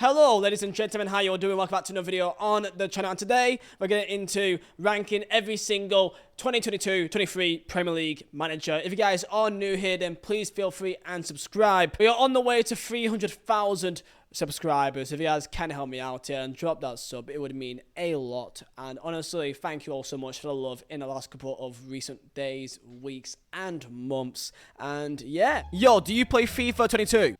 Hello ladies and gentlemen, how you all doing? Welcome back to another video on the channel, and today we're getting into ranking every single 2022-23 Premier League manager. If you guys are new here, then please feel free and subscribe. We are on the way to 300,000 subscribers. If you guys can help me out here and drop that sub, it would mean a lot. And honestly, thank you all so much for the love in the last couple of recent days, weeks and months. And yeah, yo, do you play FIFA 22?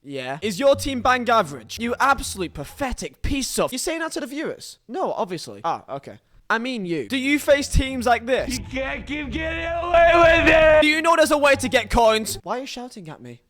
Yeah. Is your team bang average? You absolute pathetic piece of... You're saying that to the viewers? No, obviously. Ah, okay. I mean you. Do you face teams like this? You can't keep getting away with it! Do you know there's a way to get coins? Why are you shouting at me?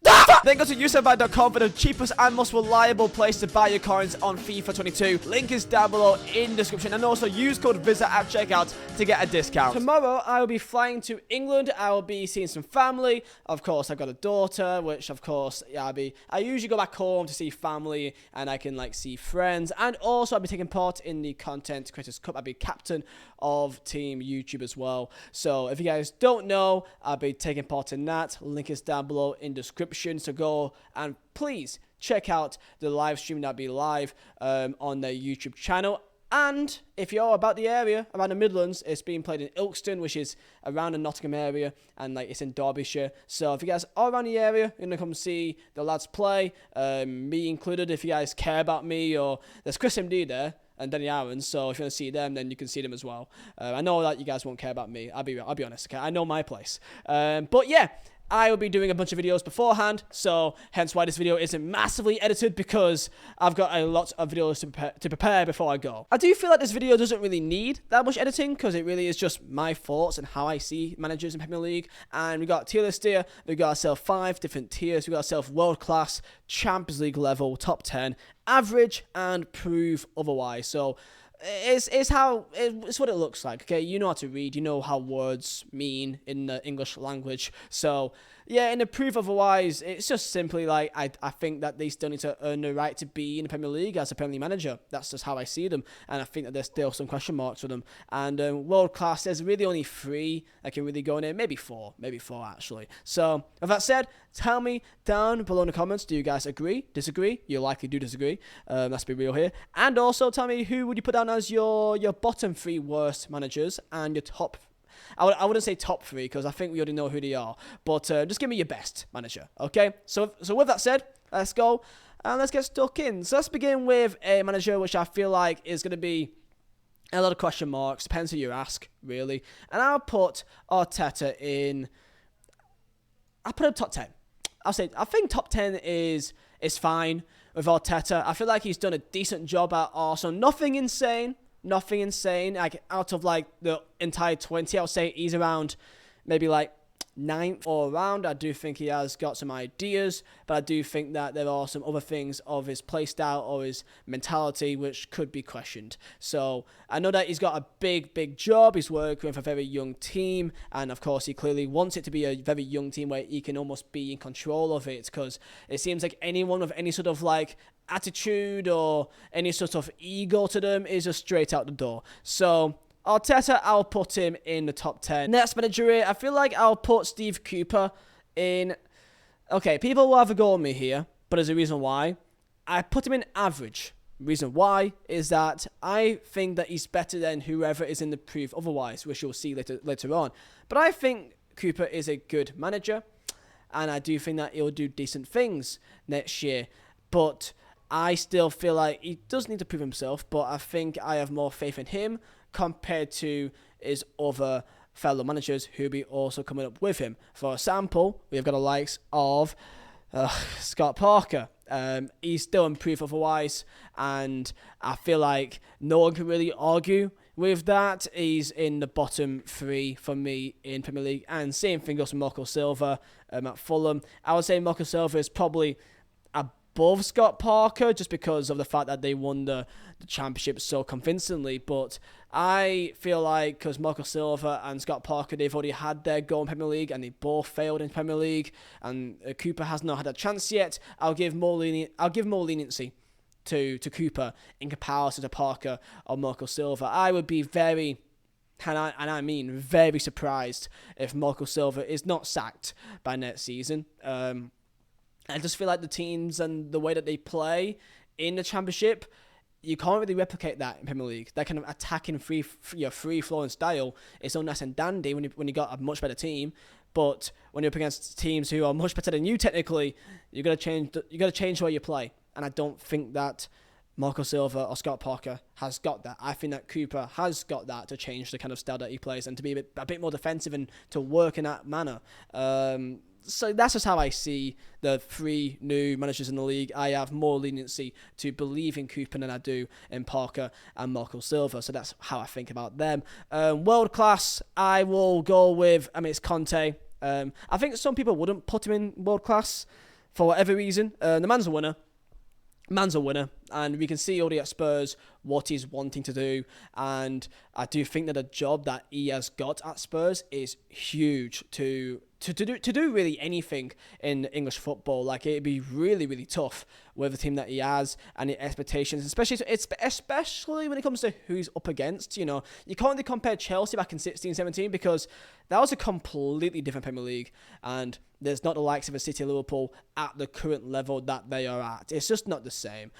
Then go to userbuy.com for the cheapest and most reliable place to buy your coins on FIFA 22. Link is down below in the description, and also use code Vizeh at checkout to get a discount. Tomorrow, I will be flying to England. I will be seeing some family. Of course, I've got a daughter, which of course, yeah, I usually go back home to see family, and I can like see friends. And also, I'll be taking part in the Content Creators Cup. I'll be captain of Team YouTube as well. So if you guys don't know, I'll be taking part in that. Link is down below in the description. So go and please check out the live stream that'll be live on their YouTube channel. And if you're about the area, around the Midlands, it's being played in Ilkeston, which is around the Nottingham area, and like it's in Derbyshire. So if you guys are around the area, you're gonna come see the lads play, me included. If you guys care about me, or there's Chris MD there and Danny Aaron, so if you want to see them, then you can see them as well. I know that you guys won't care about me. I'll be honest. Okay, I know my place. But yeah. I will be doing a bunch of videos beforehand, so hence why this video isn't massively edited, because I've got a lot of videos to prepare before I go. I do feel like this video doesn't really need that much editing, because it really is just my thoughts and how I see managers in Premier League. And we got a tier list here. We got ourselves 5 different tiers. We got ourselves world class, Champions League level, top 10, average, and prove otherwise. So it's what it looks like. Okay, you know how to read, you know how words mean in the English language. So yeah, in the proof otherwise, it's just simply like I think that they still need to earn the right to be in the Premier League as a Premier League manager. That's just how I see them, and I think that there's still some question marks for them. And world class, there's really only 3 that can really go in there, maybe 4 actually. So with that said, tell me down below in the comments, do you guys agree, disagree? You likely do disagree. Let's be real here. And also tell me, who would you put down as your bottom 3 worst managers and your top. I wouldn't say top 3, because I think we already know who they are. But just give me your best manager, okay? So with that said, let's go and let's get stuck in. So let's begin with a manager which I feel like is going to be a lot of question marks. Depends who you ask, really. And I'll put Arteta in. I'll put him top 10. I think top 10 is fine with Arteta. I feel like he's done a decent job at Arsenal. Nothing insane. Like out of like the entire 20, I would say he's around maybe like 9th or around. I do think he has got some ideas, but I do think that there are some other things of his play style or his mentality which could be questioned. So I know that he's got a big job. He's working with a very young team, and of course he clearly wants it to be a very young team where he can almost be in control of it, because it seems like anyone with any sort of like attitude or any sort of ego to them is just straight out the door. So Arteta, I'll put him in the top 10. Next manager, I feel like I'll put Steve Cooper in. Okay, people will have a go on me here, but there's a reason why. I put him in average. Reason why is that I think that he's better than whoever is in the proof otherwise, which you'll see later on. But I think Cooper is a good manager, and I do think that he'll do decent things next year. But I still feel like he does need to prove himself, but I think I have more faith in him compared to his other fellow managers who will be also coming up with him. For example, we've got the likes of Scott Parker. He's still improved otherwise, and I feel like no one can really argue with that. He's in the bottom 3 for me in Premier League, and same thing goes for Marco Silva at Fulham. I would say Marco Silva is probably above Scott Parker just because of the fact that they won the championship so convincingly. But I feel like because Marco Silva and Scott Parker, they've already had their go in Premier League and they both failed in Premier League, and Cooper has not had a chance yet. I'll give more leniency to Cooper in comparison to Parker or Marco Silva. I would be very, and I mean very surprised if Marco Silva is not sacked by next season. I just feel like the teams and the way that they play in the Championship, you can't really replicate that in Premier League. That kind of attacking free-flowing style is so nice and dandy when you got a much better team. But when you're up against teams who are much better than you technically, you got to change the way you play. And I don't think that Marco Silva or Scott Parker has got that. I think that Cooper has got that to change the kind of style that he plays and to be a bit more defensive and to work in that manner. So that's just how I see the 3 new managers in the league. I have more leniency to believe in Cooper than I do in Parker and Marco Silva. So that's how I think about them. World class, I will go with, it's Conte. I think some people wouldn't put him in world class for whatever reason. The man's a winner. And we can see already at Spurs what he's wanting to do, and I do think that the job that he has got at Spurs is huge to do really anything in English football. Like, it'd be really, really tough with the team that he has and the expectations, especially when it comes to who he's up against. You know, you can't really compare Chelsea back in 16-17 because that was a completely different Premier League, and there's not the likes of a City, Liverpool at the current level that they are at. It's just not the same.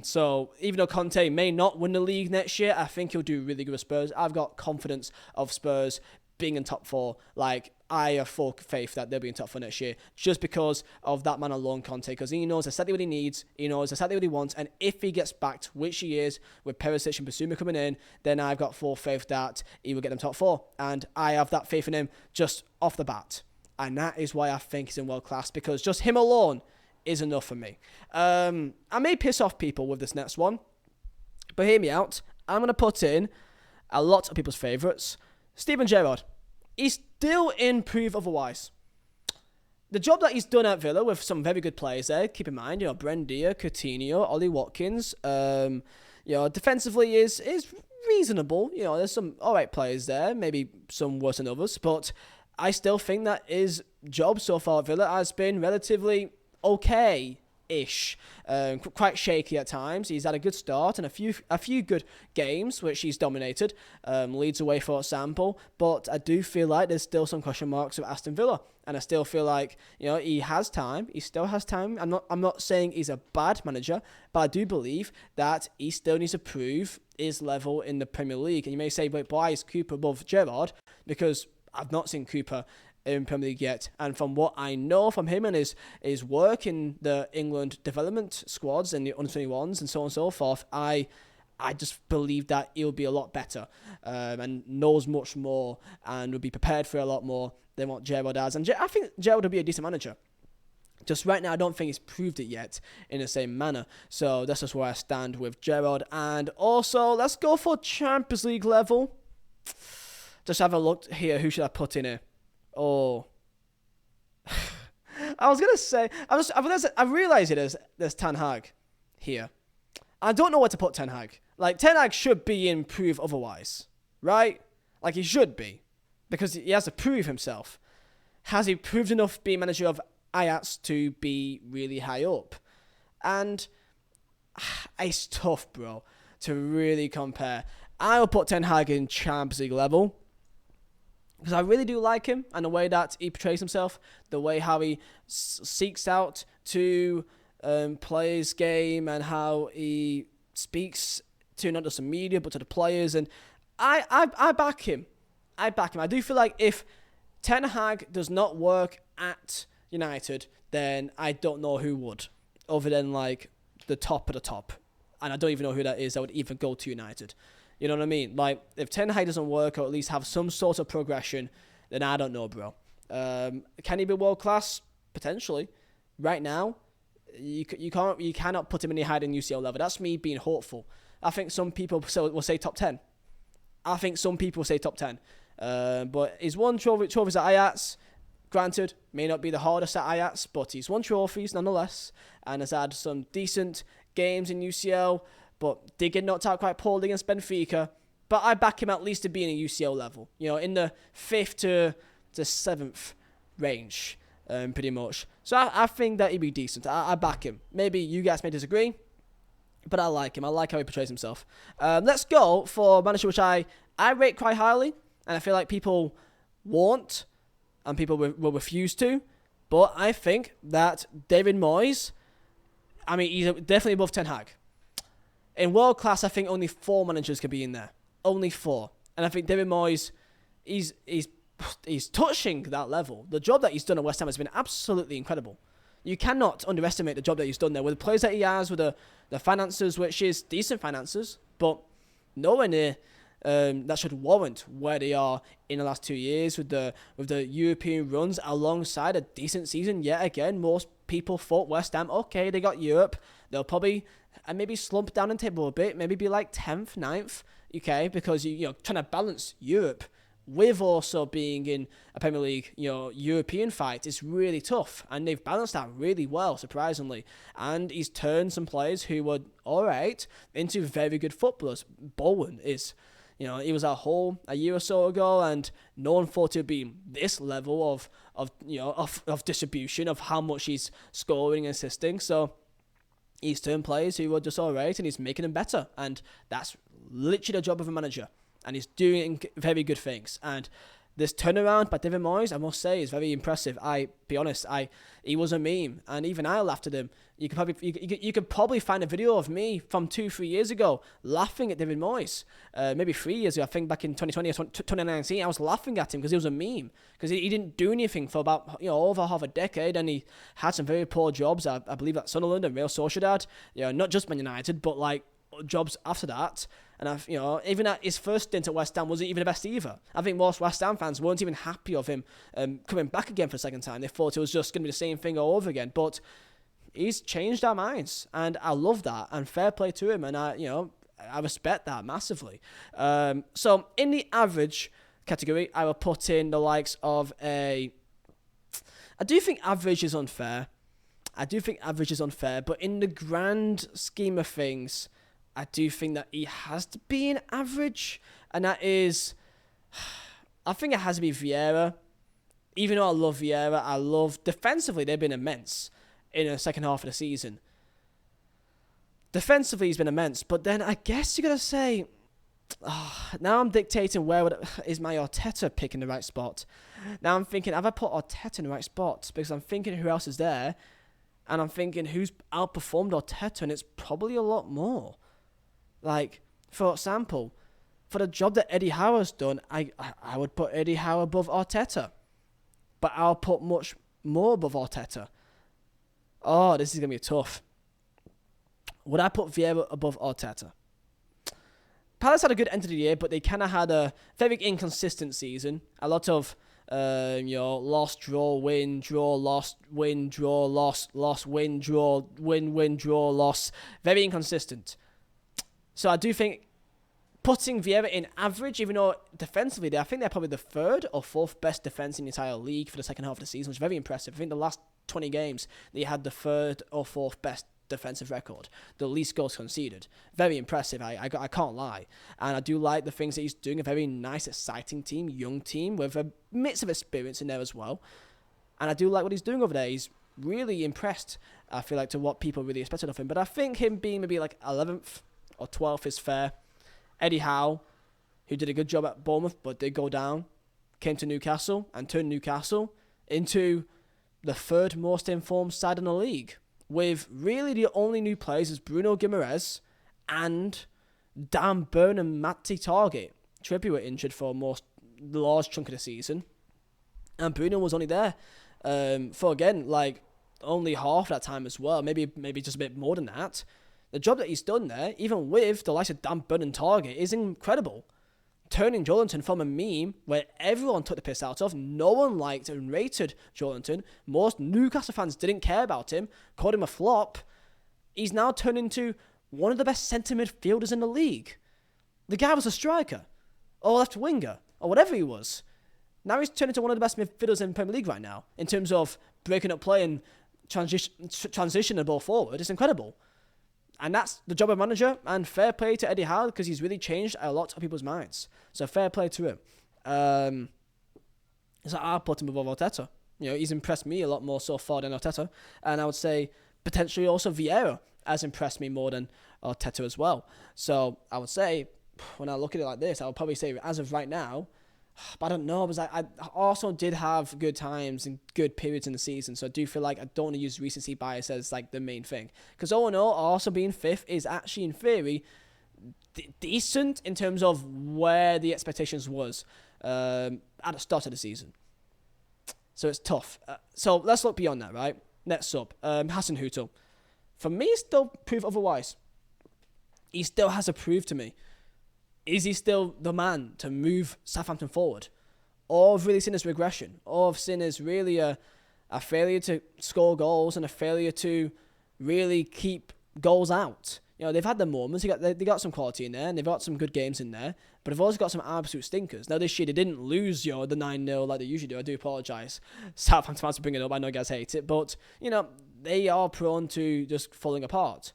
So even though Conte may not win the league next year, I think he'll do really good with Spurs. I've got confidence of Spurs being in top 4. Like, I have full faith that they'll be in top 4 next year just because of that man alone, Conte, because he knows exactly what he needs, he knows exactly what he wants, and if he gets backed, which he is, with Perisic and Basuma coming in, then I've got full faith that he will get them top 4, and I have that faith in him just off the bat, and that is why I think he's in world class, because just him alone is enough for me. I may piss off people with this next one, but hear me out. I'm going to put in a lot of people's favourites. Steven Gerrard. He's still in proof otherwise. The job that he's done at Villa with some very good players there, keep in mind, Buendia, Coutinho, Ollie Watkins, defensively is reasonable. There's some alright players there, maybe some worse than others, but I still think that his job so far at Villa has been relatively okay-ish. Quite shaky at times. He's had a good start and a few good games which he's dominated. Leads away, for example, but I do feel like there's still some question marks with Aston Villa, and I still feel like he has time. He still has time. I'm not saying he's a bad manager, but I do believe that he still needs to prove his level in the Premier League. And you may say, wait, why is Cooper above Gerrard? Because I've not seen Cooper in Premier League yet, and from what I know from him and his work in the England development squads and the under-21s and so on and so forth, I just believe that he'll be a lot better and knows much more and will be prepared for a lot more than what Gerrard has. And I think Gerrard will be a decent manager. Just right now, I don't think he's proved it yet in the same manner. So that's just where I stand with Gerrard. And also, let's go for Champions League level. Just have a look here. Who should I put in here? Oh, I was gonna say, I realize there's Ten Hag here. I don't know where to put Ten Hag. Like, Ten Hag should be in proof otherwise, right? Like, he should be, because he has to prove himself. Has he proved enough being manager of Ajax to be really high up? And it's tough, bro, to really compare. I will put Ten Hag in Champions League level, because I really do like him and the way that he portrays himself, the way how he seeks out to play his game and how he speaks to not just the media but to the players. And I back him. I do feel like if Ten Hag does not work at United, then I don't know who would, other than like the top of the top. And I don't even know who that is that would even go to United. You know what I mean? Like, if Ten Hag doesn't work or at least have some sort of progression, then I don't know, bro. Can he be world class? Potentially. Right now, you cannot put him any higher than UCL level. That's me being hopeful. I think some people will say top 10. I think some people say top 10. But he's won trophies at Ajax. Granted, may not be the hardest at Ajax, but he's won trophies nonetheless, and has had some decent games in UCL. But did get knocked out quite poorly against Benfica. But I back him at least to be in a UCL level. In the 5th to 7th range, pretty much. So I think that he'd be decent. I back him. Maybe you guys may disagree, but I like him. I like how he portrays himself. Let's go for a manager which I rate quite highly, and I feel like people won't, and people will refuse to. But I think that David Moyes, I mean, he's definitely above Ten Hag. In world class, I think only 4 managers can be in there. Only 4. And I think David Moyes, he's touching that level. The job that he's done at West Ham has been absolutely incredible. You cannot underestimate the job that he's done there with the players that he has, with the finances, which is decent finances, but nowhere near that should warrant where they are in the last 2 years with the European runs alongside a decent season. Yet again, most people thought West Ham, okay, they got Europe. They'll probably maybe slump down in table a bit, maybe be like 10th, 9th, okay, because you're trying to balance Europe with also being in a Premier League, European fight is really tough. And they've balanced that really well, surprisingly. And he's turned some players who were all right into very good footballers. Bowen is, he was at Hull a year or so ago, and no one thought it would be this level of distribution, of how much he's scoring and assisting. So he's turned players who were just all right, and he's making them better. And that's literally the job of a manager. And he's doing very good things. And this turnaround by David Moyes, I must say, is very impressive. Be honest, he was a meme, and even I laughed at him. You could probably find a video of me from 2-3 years ago laughing at David Moyes. Maybe 3 years ago, I think back in 2020 or 2019, I was laughing at him because he was a meme. Because he didn't do anything for about over half a decade, and he had some very poor jobs. I believe at Sunderland and Real Sociedad. Not just Man United, but like jobs after that. And even at his first stint at West Ham wasn't even the best either. I think most West Ham fans weren't even happy of him coming back again for a second time. They thought it was just going to be the same thing all over again. But he's changed our minds, and I love that. And fair play to him, and I respect that massively. So in the average category, I will put in the likes of I do think average is unfair. But in the grand scheme of things, I do think that he has to be an average, and that is, I think it has to be Vieira. Even though I love Vieira, defensively, they've been immense in the second half of the season. Defensively, he's been immense, but then I guess you got to say, now I'm dictating is my Arteta pick in the right spot. Now I'm thinking, have I put Arteta in the right spot? Because I'm thinking who else is there, and I'm thinking who's outperformed Arteta, and it's probably a lot more. Like, for example, for the job that Eddie Howe's done, I would put Eddie Howe above Arteta. But I'll put much more above Arteta. Oh, this is going to be tough. Would I put Vieira above Arteta? Palace had a good end of the year, but they kind of had a very inconsistent season. A lot of, loss, draw, win, draw, loss, win, draw, loss, win, draw, win, draw, loss. Very inconsistent. So I do think putting Vieira in average, even though defensively, I think they're probably the 3rd or 4th best defence in the entire league for the second half of the season, which is very impressive. I think the last 20 games, they had the 3rd or 4th best defensive record, the least goals conceded. Very impressive, I can't lie. And I do like the things that he's doing, a very nice, exciting team, young team, with a mix of experience in there as well. And I do like what he's doing over there. He's really impressed, I feel like, to what people really expected of him. But I think him being maybe like 11th or 12th is fair. Eddie Howe, who did a good job at Bournemouth but did go down, came to Newcastle and turned Newcastle into the 3rd most informed side in the league, with really the only new players is Bruno Guimaraes and Dan Burn and Matty Target. Trippier were injured for a large chunk of the season, and Bruno was only there for, again, like only half that time as well, maybe just a bit more than that. The job that he's done there, even with the likes of Dan Burn and Target, is incredible. Turning Joelinton from a meme where everyone took the piss out of, no one liked and rated Joelinton, most Newcastle fans didn't care about him, called him a flop, he's now turned into one of the best centre midfielders in the league. The guy was a striker, or left winger, or whatever he was. Now he's turned into one of the best midfielders in the Premier League right now, in terms of breaking up play and transition the ball forward. It's incredible. And that's the job of manager, and fair play to Eddie Howe, because he's really changed a lot of people's minds. So fair play to him. So I'll put him above Arteta. He's impressed me a lot more so far than Arteta. And I would say potentially also Vieira has impressed me more than Arteta as well. So I would say, when I look at it like this, I would probably say as of right now, But I don't know, because I also did have good times and good periods in the season, so I do feel like I don't want to use recency bias as like the main thing. Because all in all, also being fifth is actually in theory decent in terms of where the expectations was at the start of the season. So it's tough. So let's look beyond that, right? Next up, Hassan Hutel. For me, still proof otherwise. He still has to prove to me. Is he still the man to move Southampton forward? Or have really seen his regression? Or have seen his really a failure to score goals and a failure to really keep goals out? You know, they've had their moments. They got some quality in there, and they've got some good games in there. But they've also got some absolute stinkers. Now, this year, they didn't lose, the 9-0 like they usually do. I do apologise. Southampton fans for bringing it up. I know you guys hate it. But, they are prone to just falling apart.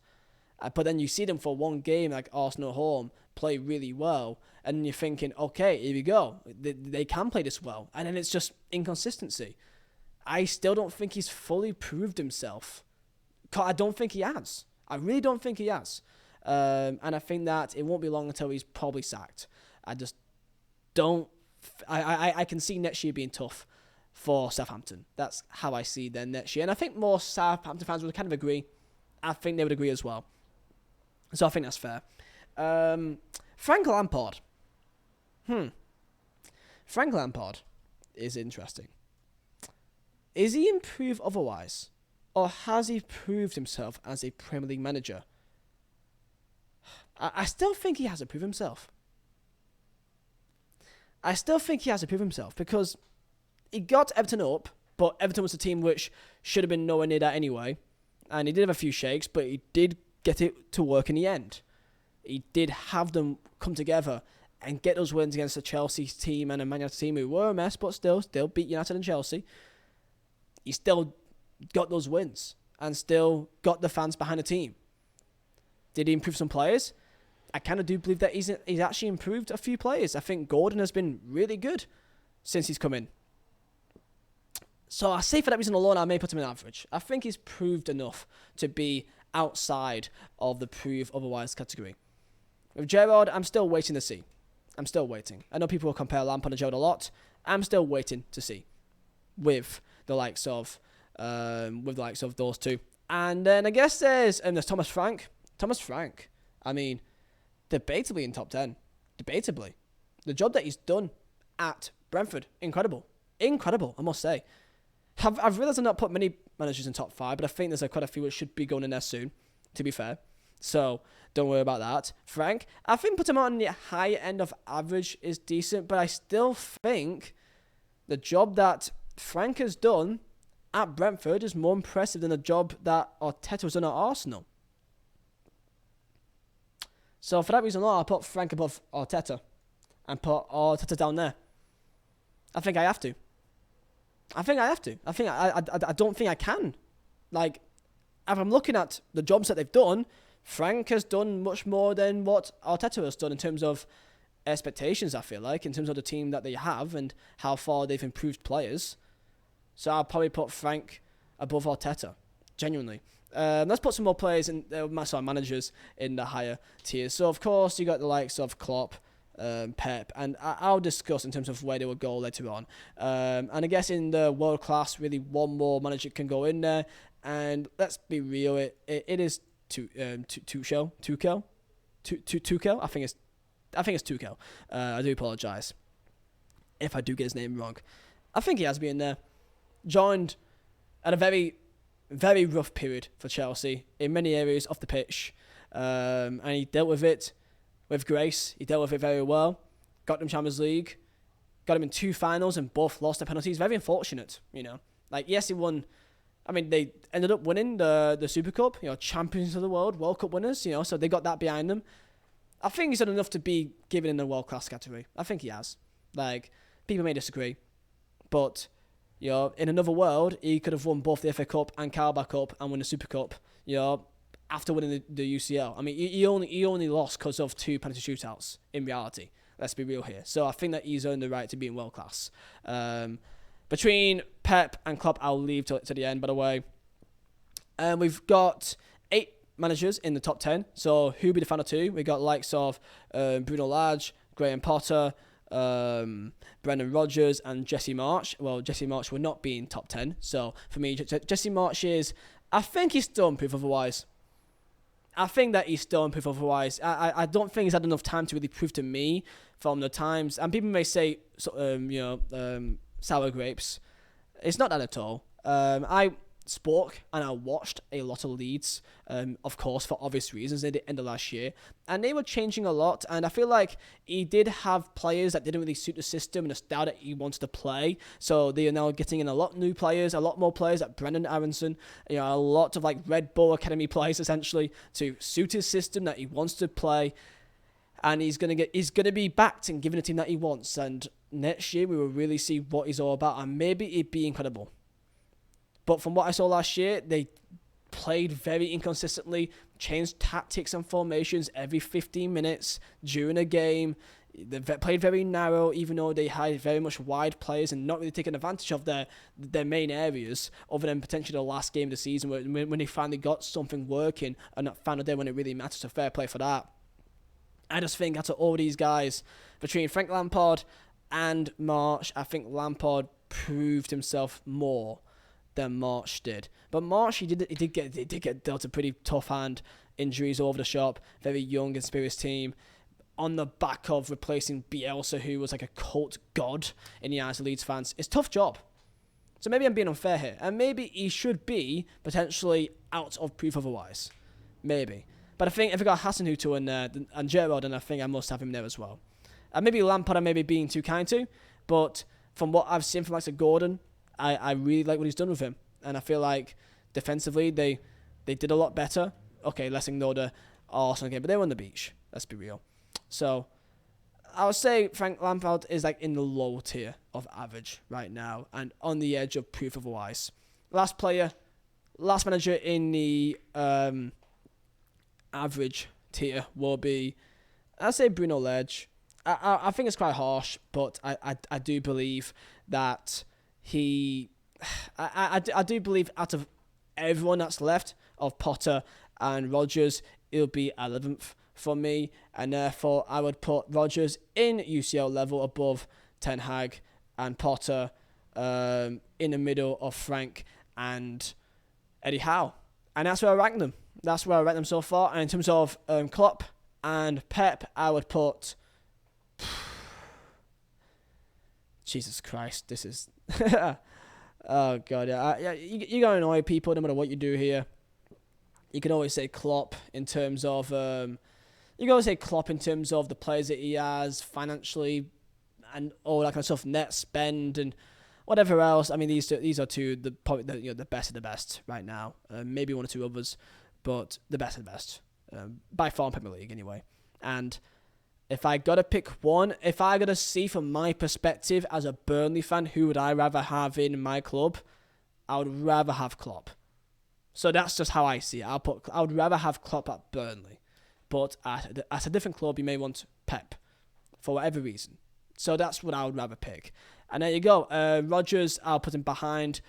But then you see them for one game, like Arsenal home, play really well. And you're thinking, okay, here we go. They can play this well. And then it's just inconsistency. I still don't think he's fully proved himself. I don't think he has. I really don't think he has. And I think that it won't be long until he's probably sacked. I just don't... I can see next year being tough for Southampton. That's how I see them next year. And I think more Southampton fans would kind of agree. I think they would agree as well. So I think that's fair. Frank Lampard. Frank Lampard is interesting. Is he improved otherwise? Or has he proved himself as a Premier League manager? I still think he has to prove himself. Because he got Everton up, but Everton was a team which should have been nowhere near that anyway. And he did have a few shakes, but he did get it to work in the end. He did have them come together and get those wins against the Chelsea team and a Man United team who were a mess, but still beat United and Chelsea. He still got those wins and still got the fans behind the team. Did he improve some players? I kind of do believe that he's actually improved a few players. I think Gordon has been really good since he's come in. So I say for that reason alone, I may put him in average. I think he's proved enough to be outside of the prove otherwise category. With Gerrard, I'm still waiting to see. I know people will compare Lampard and Gerrard a lot. I'm still waiting to see with the likes of those two. And then I guess there's Thomas Frank. I mean, debatably in top 10. Debatably. The job that he's done at Brentford, incredible, I must say. I've realised I've not put many managers in top 5, but I think there's quite a few which should be going in there soon, to be fair. So, don't worry about that. Frank, I think put him on the higher end of average is decent, but I still think the job that Frank has done at Brentford is more impressive than the job that Arteta has done at Arsenal. So, for that reason alone, I'll put Frank above Arteta and put Arteta down there. I think I have to. I don't think I can. Like, if I'm looking at the jobs that they've done, Frank has done much more than what Arteta has done in terms of expectations, I feel like, in terms of the team that they have and how far they've improved players. So I'll probably put Frank above Arteta, genuinely. Let's put some more players and managers in the higher tiers. So, of course, you got the likes of Klopp, Pep, and I'll discuss in terms of where they will go later on. And I guess in the world class, really one more manager can go in there. And let's be real, it is Tuchel. I think it's Tuchel. I do apologise if I do get his name wrong. I think he has been there. Joined at a very, very rough period for Chelsea in many areas off the pitch, and he dealt with it with grace. He dealt with it very well. Got them Champions League. Got him in 2 finals and both lost their penalties. Very unfortunate, yes, he won. I mean, they ended up winning the Super Cup, champions of the world, World Cup winners, so they got that behind them. I think he's done enough to be given in the world-class category. I think he has. People may disagree, but, in another world, he could have won both the FA Cup and Carabao Cup and won the Super Cup, after winning the UCL. I mean, he only lost because of 2 penalty shootouts, in reality. Let's be real here. So I think that he's earned the right to be in world-class. Between Pep and Klopp, I'll leave to the end, by the way. We've got 8 managers in the top 10. So who'll be the final 2? We got likes of Bruno Lage, Graham Potter, Brendan Rodgers and Jesse Marsch. Well, Jesse Marsch will not be in top 10. So for me, Jesse Marsch is, I think he's still proof otherwise. I think that he's still proof otherwise. I don't think he's had enough time to really prove to me from the times. And people may say, sour grapes. It's not that at all. I spoke and I watched a lot of Leeds, of course, for obvious reasons at the end of last year, and they were changing a lot, and I feel like he did have players that didn't really suit the system and the style that he wanted to play, so they are now getting in a lot of new players, a lot more players like Brendan Aronson, a lot of like Red Bull Academy players essentially to suit his system that he wants to play, and he's gonna be backed and given a team that he wants, and next year we will really see what he's all about, and maybe it'd be incredible. But from what I saw last year, they played very inconsistently, changed tactics and formations every 15 minutes during a game. They played very narrow, even though they had very much wide players and not really taking advantage of their main areas, other than potentially the last game of the season when they finally got something working and that final day when it really matters. So fair play for that. I just think out of all these guys, between Frank Lampard and Marsch, I think Lampard proved himself more than Marsch did. But Marsch, he did get dealt a pretty tough hand, injuries all over the shop, very young, experienced team, on the back of replacing Bielsa, who was like a cult god in the eyes of Leeds fans. It's a tough job. So maybe I'm being unfair here, and maybe he should be potentially out of proof otherwise. Maybe. But I think if I got Hasenhüttl in there and Gerrard, then I think I must have him there as well. And maybe Lampard I may be being too kind to, but from what I've seen from like Gordon, I really like what he's done with him. And I feel like defensively they did a lot better. Okay, let's ignore the Arsenal game, but they were on the beach. Let's be real. So I would say Frank Lampard is like in the low tier of average right now and on the edge of proof otherwise. Last manager in the average tier will be, I'd say Bruno Ledge. I think it's quite harsh, but I do believe that I do believe out of everyone that's left of Potter and Rodgers, it'll be 11th for me, and therefore I would put Rodgers in UCL level above Ten Hag and Potter in the middle of Frank and Eddie Howe, and that's where I rank them. That's where I rank them so far. And in terms of Klopp and Pep, I would put Jesus Christ, this is oh god, yeah. You're gonna annoy people no matter what you do here. You can always say Klopp in terms of the players that he has financially and all that kind of stuff, net spend and whatever else. I mean, these are probably the best of the best right now. Maybe one or two others, but the best of the best by far in Premier League anyway. And if I got to pick one, if I got to see from my perspective as a Burnley fan, who would I rather have in my club? I would rather have Klopp. So that's just how I see it. I would rather have Klopp at Burnley. But at a different club, you may want Pep for whatever reason. So that's what I would rather pick. And there you go. Rodgers, I'll put him behind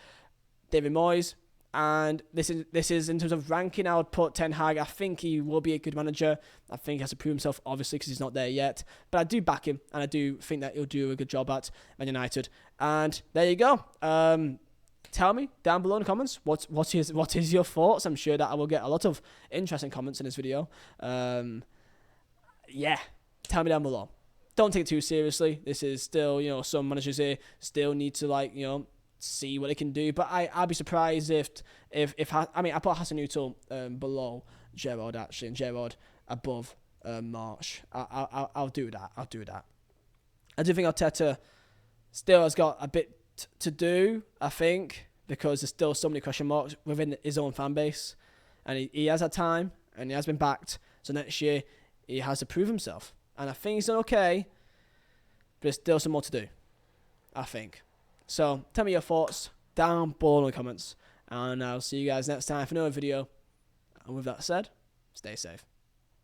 David Moyes. And this is in terms of ranking, I would put Ten Hag. I think he will be a good manager. I think he has to prove himself, obviously, because he's not there yet. But I do back him, and I do think that he'll do a good job at Man United. And there you go. Tell me down below in the comments what is your thoughts. I'm sure that I will get a lot of interesting comments in this video. Yeah, tell me down below. Don't take it too seriously. This is still, some managers here still need to see what they can do. But I'd be surprised if I put Hasenhüttl below Gerrard actually, and Gerrard above Marsch. I'll do that. I do think Arteta still has got a bit to do, I think, because there's still so many question marks within his own fan base, and he has had time and he has been backed. So next year he has to prove himself, and I think he's done okay, but there's still some more to do, I think. So tell me your thoughts down below in the comments, and I'll see you guys next time for another video. And with that said, stay safe.